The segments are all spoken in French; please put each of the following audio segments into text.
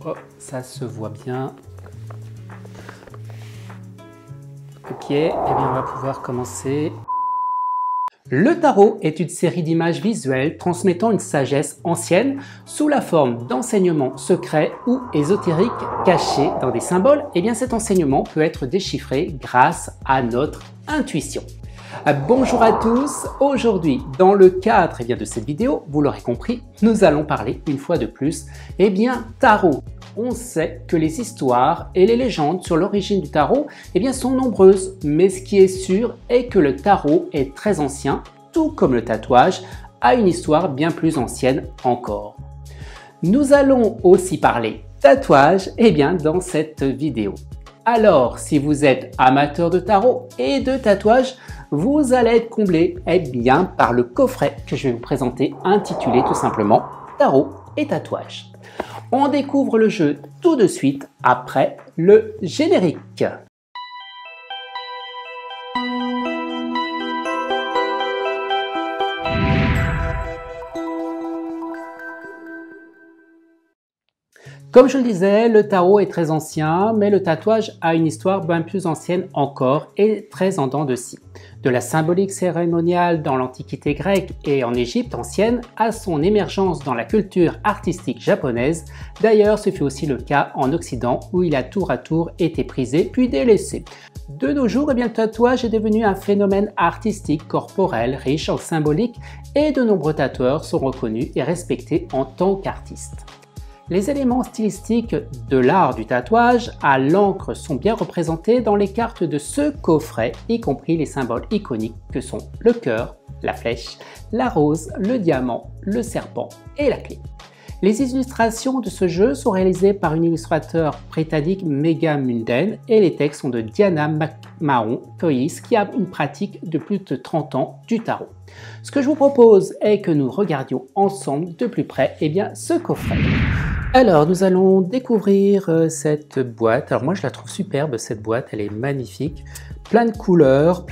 Oh, ça se voit bien. Ok, eh bien on va pouvoir commencer. Le tarot est une série d'images visuelles transmettant une sagesse ancienne sous la forme d'enseignements secrets ou ésotériques cachés dans des symboles. Eh bien cet enseignement peut être déchiffré grâce à notre intuition. Bonjour à tous, aujourd'hui dans le cadre de cette vidéo, vous l'aurez compris, nous allons parler une fois de plus tarot. On sait que les histoires et les légendes sur l'origine du tarot sont nombreuses, mais ce qui est sûr est que le tarot est très ancien, tout comme le tatouage a une histoire bien plus ancienne encore. Nous allons aussi parler tatouage dans cette vidéo. Alors, si vous êtes amateur de tarot et de tatouage, vous allez être comblé par le coffret que je vais vous présenter intitulé tout simplement Tarot et tatouage. On découvre le jeu tout de suite après le générique. Comme je le disais, le tarot est très ancien, mais le tatouage a une histoire bien plus ancienne encore et très en dents de scie. De la symbolique cérémoniale dans l'Antiquité grecque et en Égypte ancienne à son émergence dans la culture artistique japonaise. D'ailleurs, ce fut aussi le cas en Occident où il a tour à tour été prisé puis délaissé. De nos jours, le tatouage est devenu un phénomène artistique corporel riche en symbolique et de nombreux tatoueurs sont reconnus et respectés en tant qu'artistes. Les éléments stylistiques de l'art du tatouage à l'encre sont bien représentés dans les cartes de ce coffret, y compris les symboles iconiques que sont le cœur, la flèche, la rose, le diamant, le serpent et la clé. Les illustrations de ce jeu sont réalisées par un illustrateur britannique Megha Munden et les textes sont de Diana McMahon Coyce qui a une pratique de plus de 30 ans du tarot. Ce que je vous propose est que nous regardions ensemble de plus près ce coffret. Alors, nous allons découvrir cette boîte. Alors moi, je la trouve superbe, cette boîte, elle est magnifique. Plein de couleurs,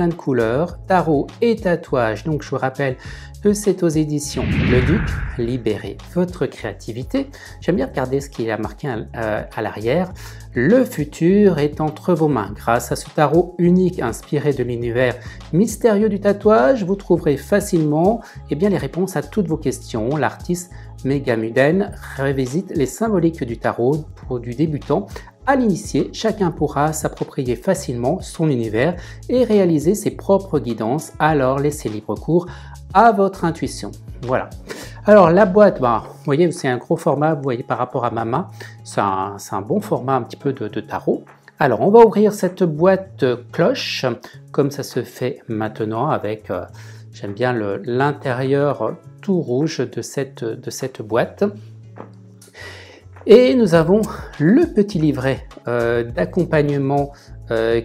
tarot et tatouage. Donc, je vous rappelle que c'est aux éditions Le Duc. Libérez votre créativité. J'aime bien regarder ce qu'il a marqué à l'arrière. Le futur est entre vos mains. Grâce à ce tarot unique inspiré de l'univers mystérieux du tatouage, vous trouverez facilement les réponses à toutes vos questions. L'artiste Megha Munden revisite les symboliques du tarot pour du débutant à l'initié. Chacun pourra s'approprier facilement son univers et réaliser ses propres guidances. Alors laissez libre cours à votre intuition. Voilà. Alors la boîte, vous voyez, c'est un gros format, vous voyez par rapport à ma main, c'est un bon format un petit peu de tarot. Alors on va ouvrir cette boîte cloche, comme ça se fait maintenant avec, j'aime bien l'intérieur tout rouge de cette boîte. Et nous avons le petit livret d'accompagnement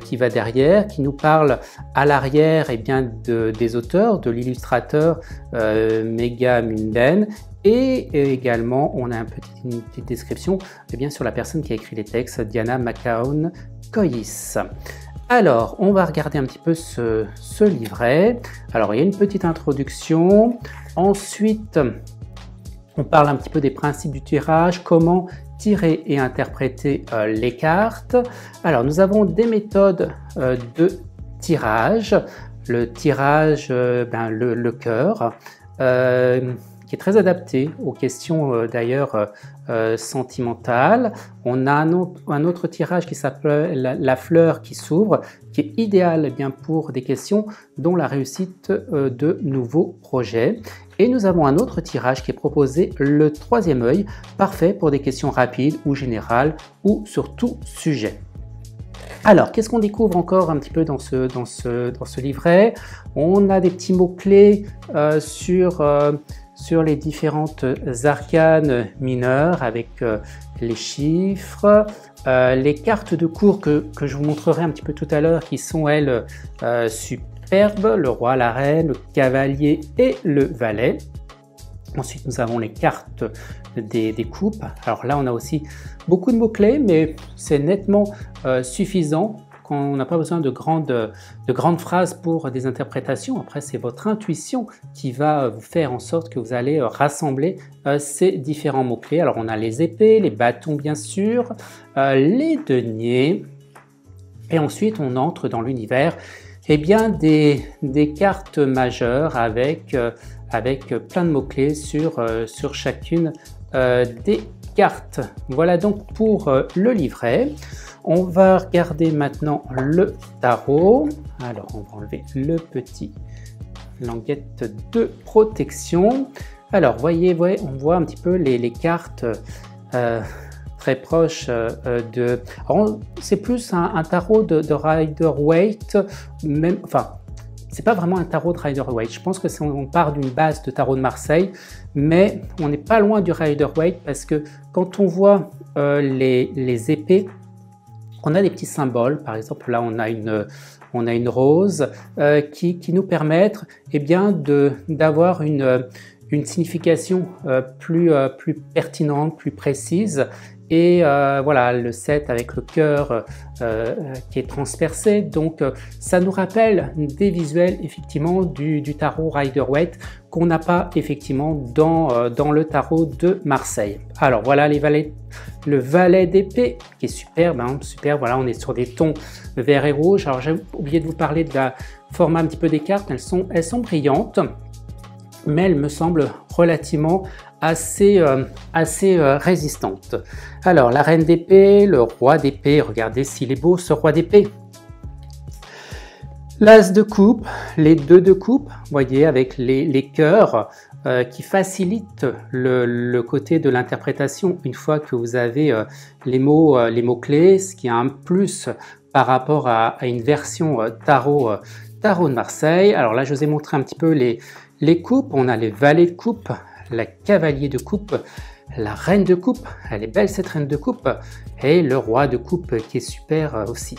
qui va derrière, qui nous parle à l'arrière des auteurs, de l'illustrateur Megha Munden, et également on a une petite description sur la personne qui a écrit les textes, Diana McMahon Coyce. Alors, on va regarder un petit peu ce livret. Alors, il y a une petite introduction. Ensuite, on parle un petit peu des principes du tirage, comment tirer et interpréter les cartes. Alors, nous avons des méthodes de tirage. Le tirage, le cœur, qui est très adapté aux questions d'ailleurs sentimentales. On a un autre tirage qui s'appelle la fleur qui s'ouvre, qui est idéal pour des questions dont la réussite de nouveaux projets. Et nous avons un autre tirage qui est proposé, le troisième œil, parfait pour des questions rapides ou générales ou sur tout sujet. Alors, qu'est-ce qu'on découvre encore un petit peu dans ce livret? On a des petits mots-clés sur les différentes arcanes mineures avec les chiffres, les cartes de cours que je vous montrerai un petit peu tout à l'heure qui sont elles superbes, le roi, la reine, le cavalier et le valet. Ensuite, nous avons les cartes des coupes. Alors là, on a aussi beaucoup de mots-clés, mais c'est nettement suffisant qu'on n'a pas besoin de grandes phrases pour des interprétations. Après, c'est votre intuition qui va vous faire en sorte que vous allez rassembler ces différents mots-clés. Alors, on a les épées, les bâtons, bien sûr, les deniers. Et ensuite, on entre dans l'univers bien, des cartes majeures avec plein de mots-clés sur chacune des cartes. Voilà donc pour le livret. On va regarder maintenant le tarot. Alors, on va enlever le petit languette de protection. Alors, voyez, on voit un petit peu les cartes très proches de... C'est plus un tarot de Rider-Waite, même... Enfin, c'est pas vraiment un tarot de Rider-Waite. Je pense que on part d'une base de tarot de Marseille, mais on n'est pas loin du Rider-Waite parce que quand on voit les épées, on a des petits symboles. Par exemple, là, on a une rose qui nous permettent d'avoir une signification plus pertinente, plus précise. Et voilà, le 7 avec le cœur qui est transpercé. Donc, ça nous rappelle des visuels, effectivement, du tarot Rider-Waite qu'on n'a pas, effectivement, dans le tarot de Marseille. Alors, voilà le valet d'épée qui est superbe, hein, super. Voilà, on est sur des tons vert et rouge. Alors, j'ai oublié de vous parler de la format un petit peu des cartes. Elles sont brillantes, mais elles me semblent relativement assez résistante. Alors, la reine d'épée, le roi d'épée, regardez s'il est beau ce roi d'épée. L'as de coupe, les deux de coupe, voyez, avec les cœurs qui facilitent le côté de l'interprétation une fois que vous avez les mots-clés, ce qui a un plus par rapport à une version tarot de Marseille. Alors là, je vous ai montré un petit peu les coupes. On a les valets de coupe, la cavalier de coupe, la reine de coupe, elle est belle cette reine de coupe, et le roi de coupe qui est super aussi.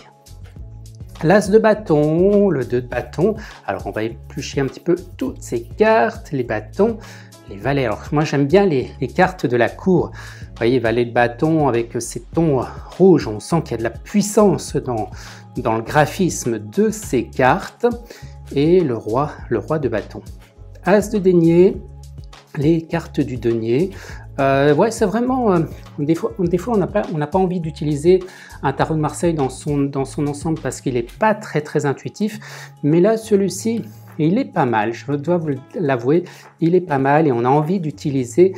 L'as de bâton, le 2 de bâton, alors on va éplucher un petit peu toutes ces cartes, les bâtons, les valets. Alors moi j'aime bien les cartes de la cour, vous voyez, valet de bâton avec ces tons rouges, on sent qu'il y a de la puissance dans le graphisme de ces cartes, et le roi de bâton. As de denier, les cartes du denier, ouais, c'est vraiment, des fois on n'a pas envie d'utiliser un tarot de Marseille dans son ensemble parce qu'il n'est pas très intuitif, mais là celui-ci il est pas mal, je dois vous l'avouer, il est pas mal et on a envie d'utiliser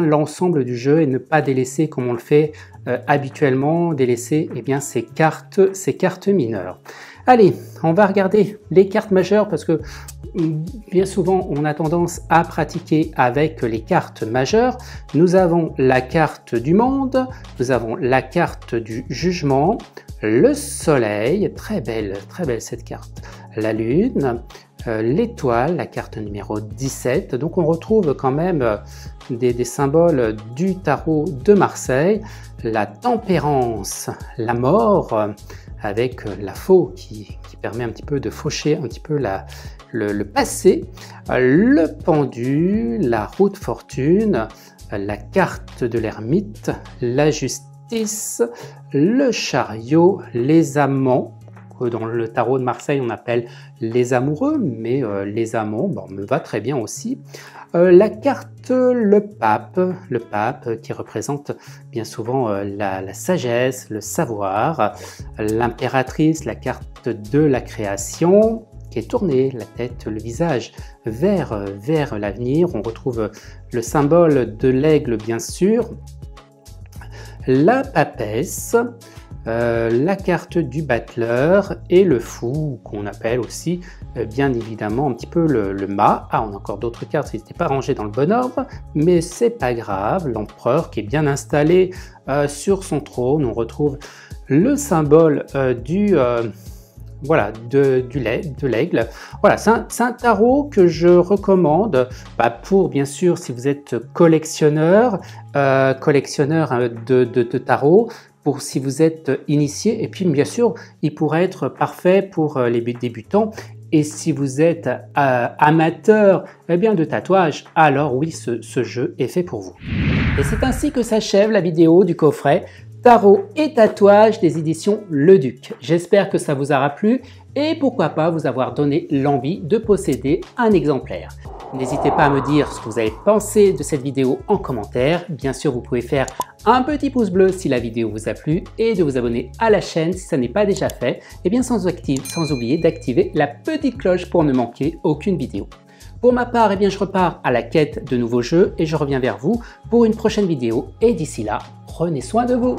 l'ensemble du jeu et ne pas délaisser comme on le fait habituellement, délaisser ces cartes mineures. Allez, on va regarder les cartes majeures parce que bien souvent on a tendance à pratiquer avec les cartes majeures. Nous avons la carte du monde, nous avons la carte du jugement, le soleil, très belle cette carte, la lune, l'étoile, la carte numéro 17. Donc on retrouve quand même des symboles du tarot de Marseille, la tempérance, la mort, avec la faux qui permet un petit peu de faucher un petit peu le passé, le pendu, la roue de fortune, la carte de l'ermite, la justice, le chariot, les amants, que dans le tarot de Marseille on appelle les amoureux, mais les amants, me va très bien aussi. La carte le pape qui représente bien souvent la sagesse, le savoir, l'impératrice, la carte de la création qui est tournée, la tête, le visage vers l'avenir. On retrouve le symbole de l'aigle bien sûr, la papesse, la carte du battleur et le fou qu'on appelle aussi bien évidemment un petit peu le mât. Ah, on a encore d'autres cartes, ils n'étaient pas rangés dans le bon ordre, mais c'est pas grave. L'empereur qui est bien installé sur son trône. On retrouve le symbole de l'aigle. Voilà, c'est un tarot que je recommande pour, bien sûr, si vous êtes collectionneur de tarot, pour si vous êtes initié, et puis bien sûr, il pourrait être parfait pour les débutants. Et si vous êtes amateur de tatouage, alors oui, ce jeu est fait pour vous. Et c'est ainsi que s'achève la vidéo du coffret Tarot et tatouage des éditions Le Duc. J'espère que ça vous aura plu et pourquoi pas vous avoir donné l'envie de posséder un exemplaire. N'hésitez pas à me dire ce que vous avez pensé de cette vidéo en commentaire. Bien sûr, vous pouvez faire un petit pouce bleu si la vidéo vous a plu et de vous abonner à la chaîne si ça n'est pas déjà fait. Et bien sans oublier d'activer la petite cloche pour ne manquer aucune vidéo. Pour ma part, je repars à la quête de nouveaux jeux et je reviens vers vous pour une prochaine vidéo. Et d'ici là, prenez soin de vous.